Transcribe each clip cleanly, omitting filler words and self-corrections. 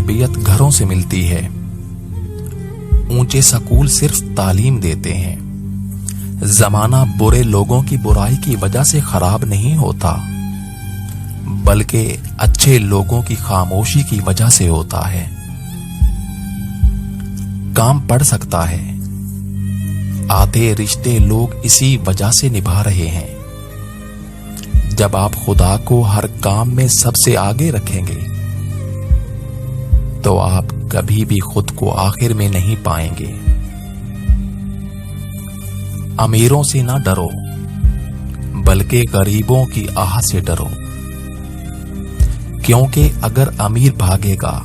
تربیت گھروں سے ملتی ہے۔ اونچے سکول صرف تعلیم دیتے ہیں۔ زمانہ برے لوگوں کی برائی کی وجہ سے خراب نہیں ہوتا، بلکہ اچھے لوگوں کی خاموشی کی وجہ سے ہوتا ہے۔ کام پڑ سکتا ہے، آدھے رشتے لوگ اسی وجہ سے نبھا رہے ہیں۔ جب آپ خدا کو ہر کام میں سب سے آگے رکھیں گے تو آپ کبھی بھی خود کو آخر میں نہیں پائیں گے۔ امیروں سے نہ ڈرو، بلکہ غریبوں کی آہ سے ڈرو، کیونکہ اگر امیر بھاگے گا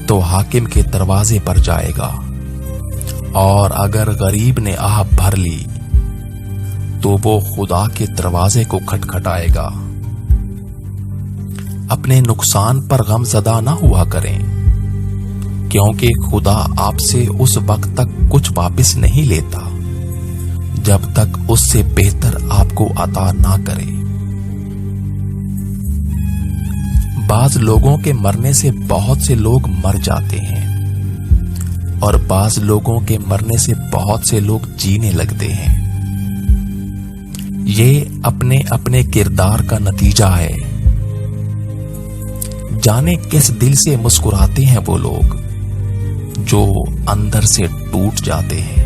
تو حاکم کے دروازے پر جائے گا، اور اگر غریب نے آہ بھر لی تو وہ خدا کے دروازے کو کھٹکھٹائے گا۔ اپنے نقصان پر غم زدہ نہ ہوا کریں، کیونکہ خدا آپ سے اس وقت تک کچھ واپس نہیں لیتا جب تک اس سے بہتر آپ کو عطا نہ کرے۔ بعض لوگوں کے مرنے سے بہت سے لوگ مر جاتے ہیں، اور بعض لوگوں کے مرنے سے بہت سے لوگ جینے لگتے ہیں۔ یہ اپنے اپنے کردار کا نتیجہ ہے۔ جانے کس دل سے مسکراتے ہیں وہ لوگ جو اندر سے ٹوٹ جاتے ہیں۔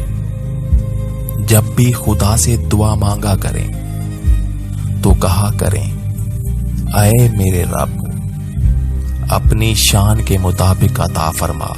جب بھی خدا سے دعا مانگا کریں تو کہا کریں، اے میرے رب، اپنی شان کے مطابق عطا فرما۔